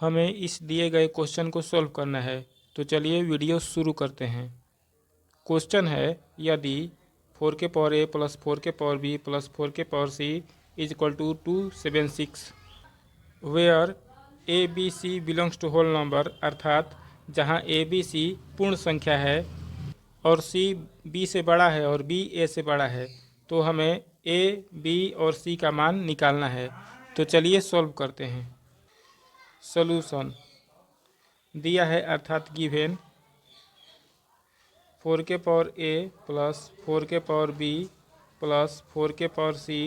हमें इस दिए गए क्वेश्चन को सॉल्व करना है। तो चलिए वीडियो शुरू करते हैं। क्वेश्चन है, यदि 4 के पावर a प्लस 4 के पावर b प्लस 4 के power c is equal to 276 where A B C belongs to whole number, अर्थात जहां ए बी सी पूर्ण संख्या है और सी बी से बड़ा है और बी ए से बड़ा है, तो हमें ए बी और सी का मान निकालना है। तो चलिए सॉल्व करते हैं। सॉल्यूशन दिया है, अर्थात गिवेन 4 के पावर ए प्लस 4 के पावर बी प्लस 4 के पावर सी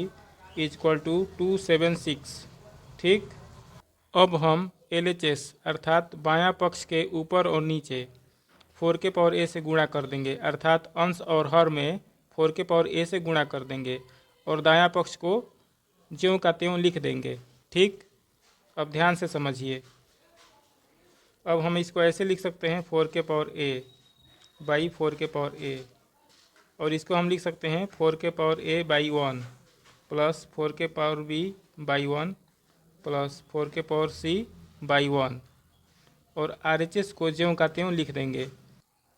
इज इक्वल टू 276। ठीक, अब हम LHS अर्थात बायां पक्ष के ऊपर और नीचे 4 के पावर ए से गुणा कर देंगे, अर्थात अंश और हर में 4 के पावर ए से गुणा कर देंगे और दायां पक्ष को ज्यों का त्यों लिख देंगे। ठीक, अब ध्यान से समझिए। अब हम इसको ऐसे लिख सकते हैं 4 के पावर ए बाई 4 के पावर ए, और इसको हम लिख सकते हैं 4 के पावर ए बाई 1 प्लस 4 के पावर बी बाई 1 प्लस 4 के पावर सी बाई 1, और RHS को ज्यों का त्यों लिख देंगे।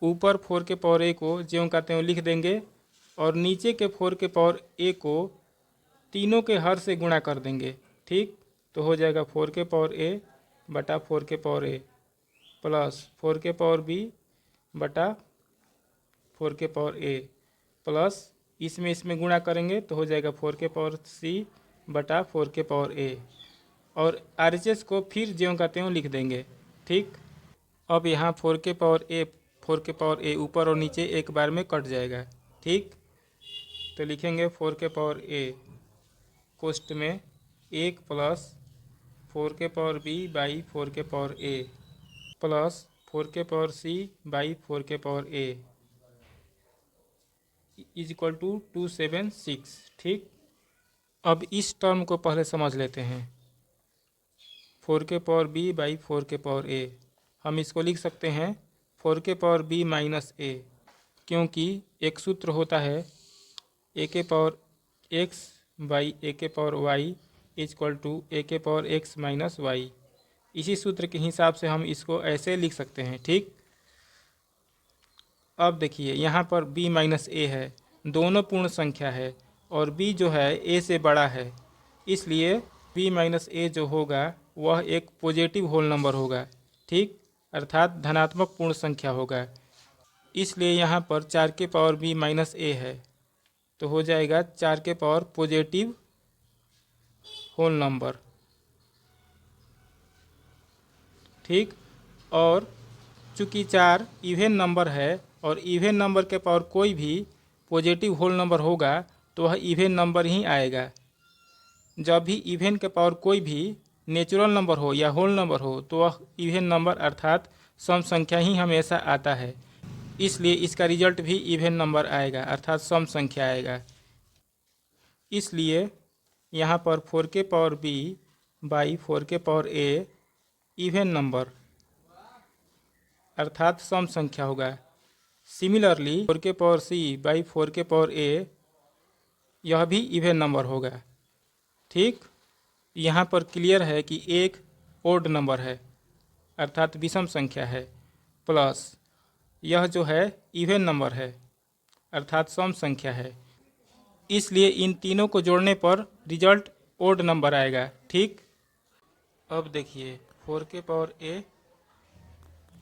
ऊपर 4 के पावर ए को ज्यों का त्यों लिख देंगे और नीचे के 4 के पावर ए को तीनों के हर से गुणा कर देंगे। ठीक, तो हो जाएगा 4 के पावर ए बटा 4 के पावर ए प्लस 4 के पावर बी बटा 4 के पावर ए प्लस इसमें गुणा करेंगे तो हो जाएगा 4 के पावर सी बटा 4 के पावर ए, और RHS को फिर ज्यों का त्यों लिख देंगे। ठीक, अब यहाँ 4 के पावर ए ऊपर और नीचे एक बार में कट जाएगा। ठीक, तो लिखेंगे 4 के पावर ए कोष्ठ में 1 प्लस 4 के पावर बी बाई 4 के पावर ए प्लस 4 के पावर सी बाई 4 के power A is equal to 276। ठीक, अब इस टर्म को पहले समझ लेते हैं। 4 के पावर बी बाई 4 के पावर ए, हम इसको लिख सकते हैं 4 के पावर बी माइनस ए, क्योंकि एक सूत्र होता है ए के पावर एक्स बाई ए के power Y is equal to A के पावर एक्स माइनस वाई। इसी सूत्र के हिसाब से हम इसको ऐसे लिख सकते हैं। ठीक, अब देखिए यहाँ पर b माइनस ए है, दोनों पूर्ण संख्या है और b जो है a से बड़ा है, इसलिए b माइनस ए जो होगा वह एक पॉजिटिव होल नंबर होगा। ठीक, अर्थात धनात्मक पूर्ण संख्या होगा, इसलिए यहाँ पर 4 के पावर b माइनस ए है, तो हो जाएगा 4 के पावर पॉजिटिव होल नंबर। ठीक, और चूँकि 4 इवन नंबर है और इवन नंबर के पावर कोई भी पॉजिटिव होल नंबर होगा तो वह इवन नंबर ही आएगा। जब भी इवन के पावर कोई भी नेचुरल नंबर हो या होल नंबर हो तो वह इवन नंबर अर्थात सम संख्या ही हमेशा आता है, इसलिए इसका रिजल्ट भी इवन नंबर आएगा अर्थात सम संख्या आएगा। इसलिए यहाँ पर 4 के पावर बी बाई 4 के पावर ए इवन नंबर अर्थात सम संख्या होगा। सिमिलरली 4 के पावर सी बाई 4 के पावर ए यह भी इवन नंबर होगा। ठीक, यहाँ पर क्लियर है कि एक ओड नंबर है अर्थात विषम संख्या है, प्लस यह जो है इवन नंबर है अर्थात सम संख्या है, इसलिए इन तीनों को जोड़ने पर रिजल्ट ओड नंबर आएगा। ठीक, अब देखिए 4 के पावर ए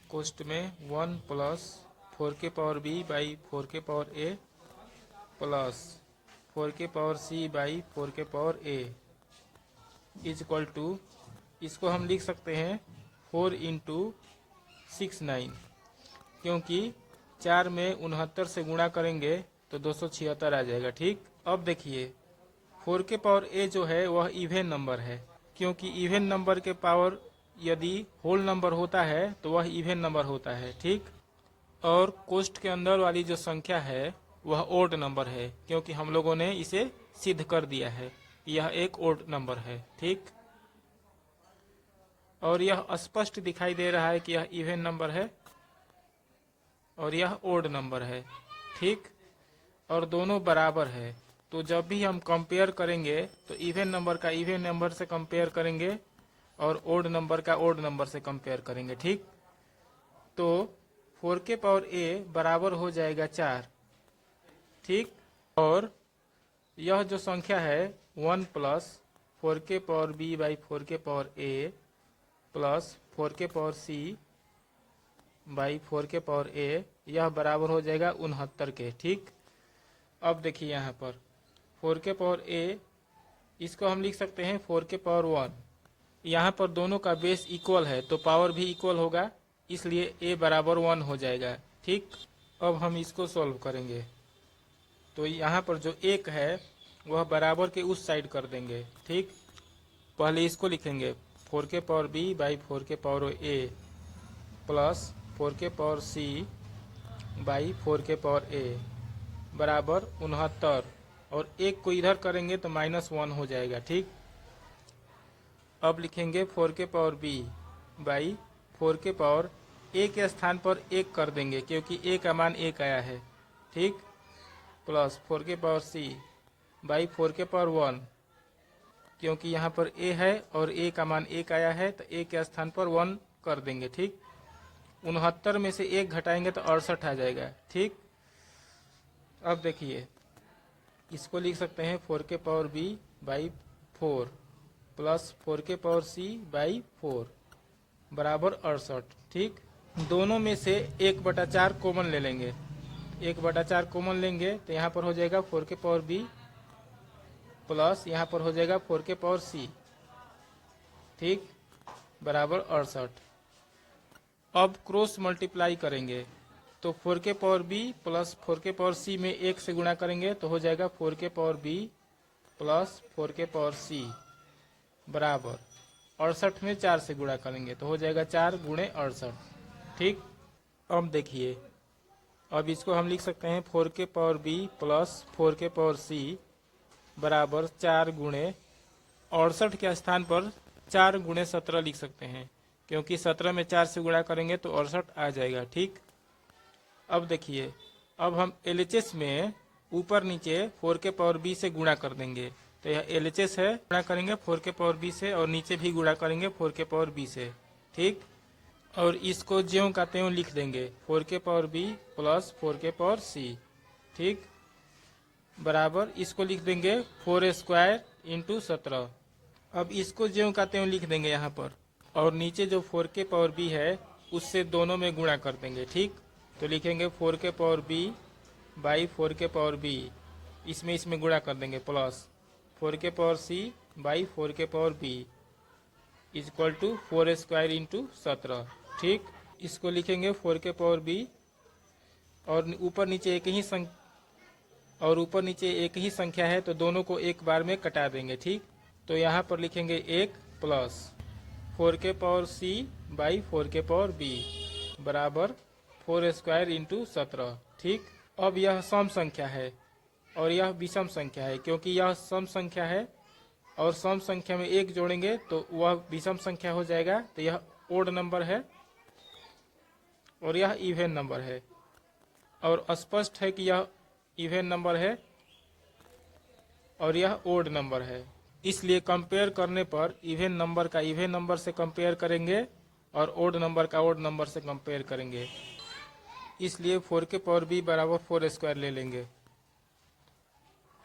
कोष्ठ में 1 प्लस 4 के पावर बी बाई 4 के पावर ए प्लस 4 के पावर सी बाई 4 के power A is equal to, इसको हम लिख सकते हैं 4 इंटू 69, क्योंकि 4 में 69 से गुणा करेंगे तो 276 आ जाएगा। ठीक, अब देखिए 4 के पावर ए जो है वह इवन नंबर है, क्योंकि इवन नंबर के पावर यदि होल नंबर होता है तो वह इवन नंबर होता है। ठीक, और कोष्ठ के अंदर वाली जो संख्या है वह ओड नंबर है, क्योंकि हम लोगों ने इसे सिद्ध कर दिया है, यह एक ओड नंबर है। ठीक, और यह स्पष्ट दिखाई दे रहा है कि यह इवन नंबर है और यह ओड नंबर है। ठीक, और दोनों बराबर है, तो जब भी हम कंपेयर करेंगे तो इवन नंबर का इवन नंबर से कंपेयर करेंगे और ओड नंबर का ओड नंबर से कंपेयर करेंगे। ठीक, तो 4 के पावर a बराबर हो जाएगा 4। ठीक, और यह जो संख्या है 1 प्लस 4 के पावर b बाई 4 के पावर a प्लस 4 के पावर c बाई 4 के पावर a, यह बराबर हो जाएगा 69 के। ठीक, अब देखिए यहाँ पर 4 के पावर a, इसको हम लिख सकते हैं 4 के पावर 1। यहाँ पर दोनों का बेस इक्वल है तो पावर भी इक्वल होगा, इसलिए a बराबर 1 हो जाएगा। ठीक, अब हम इसको सॉल्व करेंगे तो यहाँ पर जो 1 है वह बराबर के उस साइड कर देंगे। ठीक, पहले इसको लिखेंगे 4 के पावर b बाई 4 के पावर a प्लस 4 के पावर c बाई 4 के पावर a बराबर 69, और 1 को इधर करेंगे तो -1 हो जाएगा। ठीक, अब लिखेंगे 4 के पावर b बाई 4 के पावर a के स्थान पर 1 कर देंगे क्योंकि a का मान 1 आया है। ठीक, प्लस 4 के पावर c बाई 4 के पावर 1, क्योंकि यहाँ पर a है और a का मान 1 आया है तो a के स्थान पर 1 कर देंगे। ठीक, 69 में से 1 घटाएंगे तो 68 आ जाएगा। ठीक, अब देखिए इसको लिख सकते हैं 4 के पावर b बाई 4 प्लस 4 के पावर c बाई 4 बराबर 68। ठीक, दोनों में से 1/4 कॉमन ले लेंगे, 1/4 कॉमन लेंगे तो यहाँ पर हो जाएगा 4 के पावर b प्लस यहाँ पर हो जाएगा 4 के पावर c। ठीक, बराबर 68। अब क्रॉस मल्टीप्लाई करेंगे तो 4 के पावर b प्लस 4 के पावर c में 1 से गुणा करेंगे तो हो जाएगा 4 के पावर b प्लस 4 के पावर c बराबर 68 में 4 से गुणा करेंगे तो हो जाएगा 4 गुणे 68। ठीक, अब देखिए अब इसको हम लिख सकते हैं 4 के पावर b प्लस 4 के पावर c बराबर 4 गुणे 68 के स्थान पर 4 गुणे 17 लिख सकते हैं क्योंकि 17 में 4 से गुणा करेंगे तो 68 आ जाएगा। ठीक, अब देखिए अब हम LHS में ऊपर नीचे 4 के पावर b से गुणा कर देंगे तो यह LHS है, गुणा करेंगे 4 के पावर b से और नीचे भी गुणा करेंगे 4 के पावर b से। ठीक, और इसको ज्यों का त्यों लिख देंगे 4 के पावर b प्लस 4 के पावर c। ठीक, बराबर इसको लिख देंगे 4 स्क्वायर इंटू 17। अब इसको ज्यों का त्यों लिख देंगे यहाँ पर, और नीचे जो 4 के पावर b है उससे दोनों में गुणा कर देंगे। ठीक, तो लिखेंगे 4 के पावर b बाई 4 के पावर b, इसमें गुणा कर देंगे प्लस 4 के पावर c बाई 4 के power b equal to 4 square into 17। ठीक, इसको लिखेंगे 4 के पावर b और ऊपर नीचे एक ही संख्या है तो दोनों को एक बार में कटा देंगे। ठीक, तो यहाँ पर लिखेंगे 1 प्लस 4 के पावर c बाई 4 के पावर b बराबर 4 स्क्वायर इंटू 17। ठीक, अब यह सम संख्या है और यह विषम संख्या है, क्योंकि यह सम संख्या है और सम संख्या में 1 जोड़ेंगे तो वह विषम संख्या हो जाएगा, तो यह ओड नंबर है और यह इवन नंबर है, और स्पष्ट है कि यह इवन नंबर है और यह ओड नंबर है। इसलिए कंपेयर करने पर इवन नंबर का इवन नंबर से कंपेयर करेंगे और ओड नंबर का ओड नंबर से कंपेयर करेंगे। इसलिए 4 के पावर b बराबर 4 स्क्वायर ले लेंगे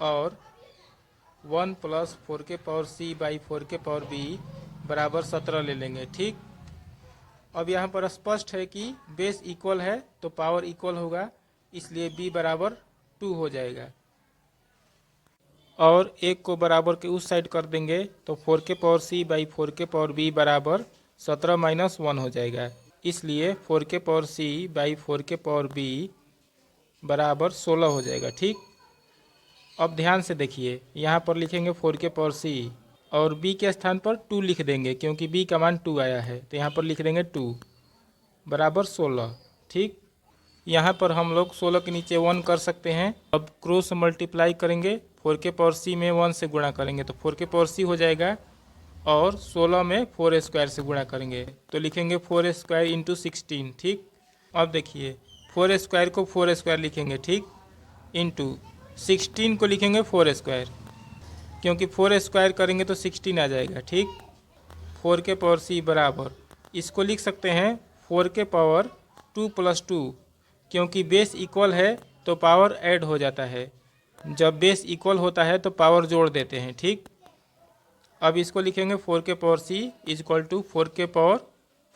और 1 प्लस 4 के पावर c बाई 4 के पावर b बराबर 17 ले लेंगे। ठीक, अब यहाँ पर स्पष्ट है कि बेस इक्वल है तो पावर इक्वल होगा, इसलिए b बराबर 2 हो जाएगा और 1 को बराबर के उस साइड कर देंगे तो 4 के पावर c बाई 4 के पावर b बराबर 17 माइनस 1 हो जाएगा। इसलिए 4 के पावर c बाई 4 के पावर b बराबर 16 हो जाएगा। ठीक, अब ध्यान से देखिए यहाँ पर लिखेंगे 4 के पावर c और b के स्थान पर 2 लिख देंगे क्योंकि b का मान 2 आया है, तो यहाँ पर लिख देंगे 2 बराबर 16। ठीक, यहाँ पर हम लोग 16 के नीचे 1 कर सकते हैं। अब क्रॉस मल्टीप्लाई करेंगे, 4 के पावर c में 1 से गुणा करेंगे तो 4 के पावर c हो जाएगा और 16 में 4 स्क्वायर से गुणा करेंगे तो लिखेंगे 4 स्क्वायर इंटू 16। ठीक, अब देखिए 4 स्क्वायर को 4 स्क्वायर लिखेंगे। ठीक, इंटू 16 को लिखेंगे 4 स्क्वायर, क्योंकि 4 स्क्वायर करेंगे तो 16 आ जाएगा। ठीक, 4 के पावर c बराबर, इसको लिख सकते हैं 4 के पावर 2 + 2, क्योंकि बेस इक्वल है तो पावर ऐड हो जाता है। जब बेस इक्वल होता है तो पावर जोड़ देते हैं। ठीक, अब इसको लिखेंगे 4 के पावर c इक्वल टू 4 के पावर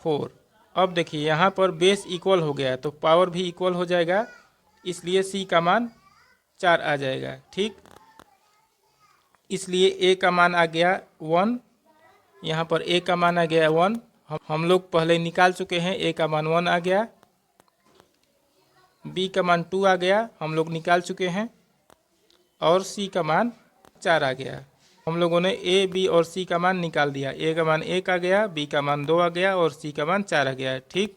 4। अब देखिए यहाँ पर बेस इक्वल हो गया तो पावर भी इक्वल हो जाएगा, इसलिए c का मान 4 आ जाएगा। ठीक, इसलिए a का मान आ गया 1, यहाँ पर a का मान आ गया 1, हम लोग पहले निकाल चुके हैं। a का मान 1 आ गया, b का मान 2 आ गया, हम लोग निकाल चुके हैं, और c का मान 4 आ गया। हम लोगों ने a, b और c का मान निकाल दिया। a का मान 1 आ गया, b का मान 2 आ गया और c का मान 4 आ गया। ठीक,